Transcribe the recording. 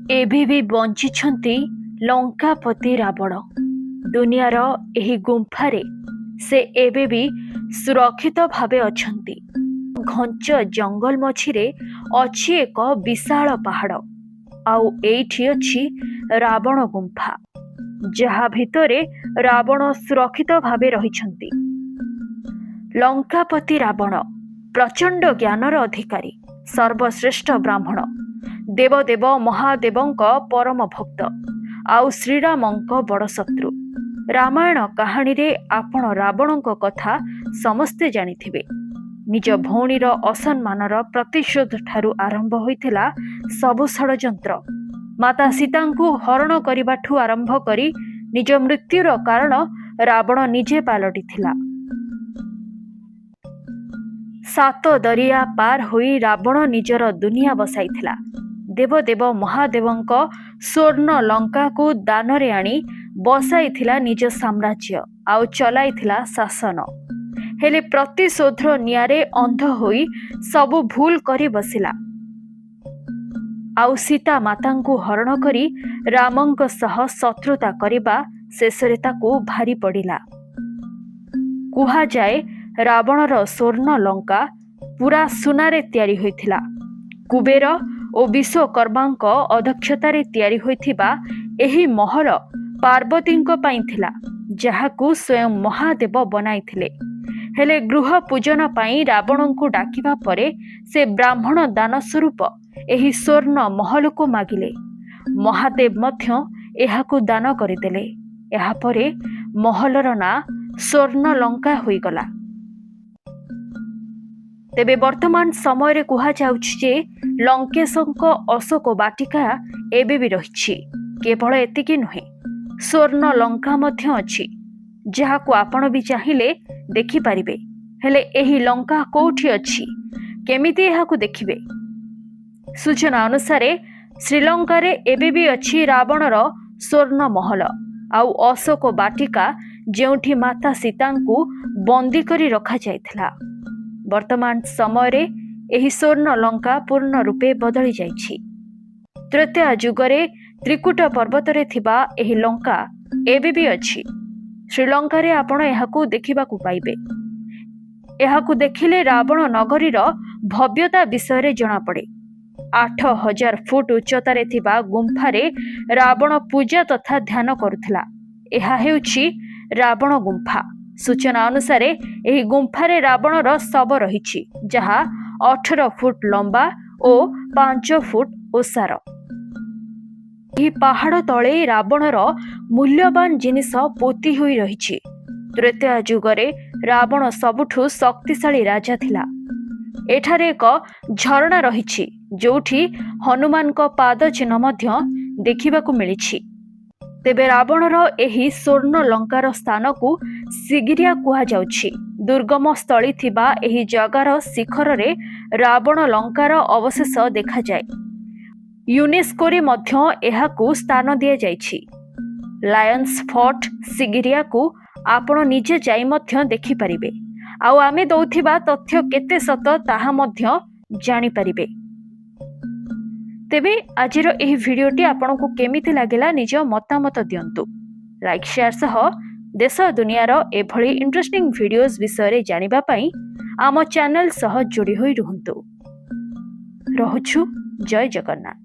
ଏବେ ବି ବଞ୍ଚିଛନ୍ତି ଲଙ୍କାପତି ରାବଣ। ଦୁନିଆର ଏହି ଗୁମ୍ଫାରେ ସେ ଏବେ ବି ସୁରକ୍ଷିତ ଭାବେ ଅଛନ୍ତି। ଘଞ୍ଚ ଜଙ୍ଗଲ ମଝିରେ ଅଛି ଏକ ବିଶାଳ ପାହାଡ଼, ଆଉ ଏଇଠି ଅଛି ରାବଣ ଗୁମ୍ଫା, ଯାହା ଭିତରେ ରାବଣ ସୁରକ୍ଷିତ ଭାବେ ରହିଛନ୍ତି। ଲଙ୍କାପତି ରାବଣ ପ୍ରଚଣ୍ଡ ଜ୍ଞାନର ଅଧିକାରୀ, ସର୍ବଶ୍ରେଷ୍ଠ ବ୍ରାହ୍ମଣ, ଦେବଦେବ ମହାଦେବଙ୍କ ପରମ ଭକ୍ତ, ଆଉ ଶ୍ରୀରାମଙ୍କ ବଡ଼ ଶତ୍ରୁ। ରାମାୟଣ କାହାଣୀରେ ଆପଣ ରାବଣଙ୍କ କଥା ସମସ୍ତେ ଜାଣିଥିବେ। ନିଜ ଭଉଣୀର ଅସମ୍ମାନର ପ୍ରତିଶୋଧ ଠାରୁ ଆରମ୍ଭ ହୋଇଥିଲା ସବୁ ଷଡ଼ଯନ୍ତ୍ର। ମାତା ସୀତାଙ୍କୁ ହରଣ କରିବାଠୁ ଆରମ୍ଭ କରି ନିଜ ମୃତ୍ୟୁର କାରଣ ରାବଣ ନିଜେ ପାଲଟିଥିଲା। 7 ଦରିଆ ପାର ହୋଇ ରାବଣ ନିଜର ଦୁନିଆ ବସାଇଥିଲା। ଦେବଦେବ ମହାଦେବଙ୍କ ସ୍ୱର୍ଣ୍ଣ ଲଙ୍କାକୁ ଦାନରେ ଆଣି ବସାଇଥିଲା ନିଜ ସାମ୍ରାଜ୍ୟ, ଆଉ ଚଲାଇଥିଲା ଶାସନ। ହେଲେ ପ୍ରତିଶୋଧର ନିଆଁରେ ଅନ୍ଧ ହୋଇ ସବୁ ଭୁଲ କରି ବସିଲା, ଆଉ ସୀତା ମାତାଙ୍କୁ ହରଣ କରି ରାମଙ୍କ ସହ ଶତ୍ରୁତା କରିବା ଶେଷରେ ତାକୁ ଭାରି ପଡ଼ିଲା। କୁହାଯାଏ ରାବଣର ସ୍ୱର୍ଣ୍ଣ ଲଙ୍କା ପୁରା ସୁନାରେ ତିଆରି ହୋଇଥିଲା। କୁବେର ଓ ବିଶ୍ୱକର୍ମାଙ୍କ ଅଧ୍ୟକ୍ଷତାରେ ତିଆରି ହୋଇଥିବା ଏହି ମହଲ ପାର୍ବତୀଙ୍କ ପାଇଁ ଥିଲା, ଯାହାକୁ ସ୍ୱୟଂ ମହାଦେବ ବନାଇଥିଲେ। ହେଲେ ଗୃହ ପୂଜନ ପାଇଁ ରାବଣଙ୍କୁ ଡାକିବା ପରେ ସେ ବ୍ରାହ୍ମଣ ଦାନ ସ୍ୱରୂପ ଏହି ସ୍ୱର୍ଣ୍ଣ ମହଲକୁ ମାଗିଲେ। ମହାଦେବ ମଧ୍ୟ ଏହାକୁ ଦାନ କରିଦେଲେ। ଏହାପରେ ମହଲର ନାଁ ସ୍ୱର୍ଣ୍ଣ ଲଙ୍କା ହୋଇଗଲା। ତେବେ ବର୍ତ୍ତମାନ ସମୟରେ କୁହାଯାଉଛି ଯେ ଲଙ୍କେଶଙ୍କ ଅଶୋକ ବାଟିକା ଏବେ ବି ରହିଛି। କେବଳ ଏତିକି ନୁହେଁ, ସ୍ୱର୍ଣ୍ଣ ଲଙ୍କା ମଧ୍ୟ ଅଛି, ଯାହାକୁ ଆପଣ ବି ଚାହିଁଲେ ଦେଖିପାରିବେ। ହେଲେ ଏହି ଲଙ୍କା କୋଉଠି ଅଛି, କେମିତି ଏହାକୁ ଦେଖିବେ? ସୂଚନା ଅନୁସାରେ ଶ୍ରୀଲଙ୍କାରେ ଏବେ ବି ଅଛି ରାବଣର ସ୍ୱର୍ଣ୍ଣ ମହଲ ଆଉ ଅଶୋକ ବାଟିକା, ଯେଉଁଠି ମାତା ସୀତାଙ୍କୁ ବନ୍ଦୀ କରି ରଖାଯାଇଥିଲା। ବର୍ତ୍ତମାନ ସମୟରେ ଏହି ସ୍ୱର୍ଣ୍ଣ ଲଙ୍କା ପୂର୍ଣ୍ଣ ରୂପେ ବଦଳି ଯାଇଛି। ତ୍ରେତୟା ଯୁଗରେ ତ୍ରିକୁଟ ପର୍ବତରେ ଥିବା ଏହି ଲଙ୍କା ଏବେ ବି ଅଛି। ଶ୍ରୀଲଙ୍କାରେ ଆପଣ ଏହାକୁ ଦେଖିବାକୁ ପାଇବେ। ଏହାକୁ ଦେଖିଲେ ରାବଣ ନଗରୀର ଭବ୍ୟତା ବିଷୟରେ ଜଣାପଡ଼େ। 8000 ଫୁଟ ଉଚ୍ଚତାରେ ଥିବା ଗୁମ୍ଫାରେ ରାବଣ ପୂଜା ତଥା ଧ୍ୟାନ କରୁଥିଲା। ଏହା ହେଉଛି ରାବଣ ଗୁମ୍ଫା। ସୂଚନା ଅନୁସାରେ ଏହି ଗୁମ୍ଫାରେ ରାବଣର ଶବ ରହିଛି, ଯାହା 18 ଫୁଟ ଲମ୍ବା ଓ 5 ଫୁଟ ଓସାର। ଏହି ପାହାଡ଼ ତଳେ ରାବଣର ମୂଲ୍ୟବାନ ଜିନିଷ ପୋତି ହୋଇ ରହିଛି। ତ୍ରେତୟା ଯୁଗରେ ରାବଣ ସବୁଠୁ ଶକ୍ତିଶାଳୀ ରାଜା ଥିଲା। ଏଠାରେ ଏକ ଝରଣା ରହିଛି, ଯେଉଁଠି ହନୁମାନଙ୍କ ପାଦ ଚିହ୍ନ ମଧ୍ୟ ଦେଖିବାକୁ ମିଳିଛି। ତେବେ ରାବଣର ଏହି ସ୍ୱର୍ଣ୍ଣ ଲଙ୍କାର ସ୍ଥାନକୁ ସିଗିରିଆ କୁହାଯାଉଛି। ଦୁର୍ଗମ ସ୍ଥଳୀ ଥିବା ଏହି ଜାଗାର ଶିଖରରେ ରାବଣ ଲଙ୍କାର ଅବଶେଷ ଦେଖାଯାଏ। ୟୁନେସ୍କୋରେ ମଧ୍ୟ ଏହାକୁ ସ୍ଥାନ ଦିଆଯାଇଛି। ଲାୟନ୍ସ ଫୋର୍ଟ ସିଗିରିଆକୁ ଆପଣ ନିଜେ ଯାଇ ମଧ୍ୟ ଦେଖିପାରିବେ, ଆଉ ଆମେ ଦେଉଥିବା ତଥ୍ୟ କେତେ ସତ ତାହା ମଧ୍ୟ ଜାଣିପାରିବେ। ତେବେ ଆଜିର ଏହି ଭିଡ଼ିଓଟି ଆପଣଙ୍କୁ କେମିତି ଲାଗିଲା, ନିଜ ମତାମତ ଦିଅନ୍ତୁ। ଲାଇକ୍ ସେୟାର ସହ ଦେଶ ଦୁନିଆର ଏଭଳି ଇଣ୍ଟରେଷ୍ଟିଂ ଭିଡ଼ିଓସ୍ ବିଷୟରେ ଜାଣିବା ପାଇଁ ଆମ ଚ୍ୟାନେଲ ସହ ଯୋଡ଼ି ହୋଇ ରୁହନ୍ତୁ। ରହୁଛୁ। ଜୟ ଜଗନ୍ନାଥ।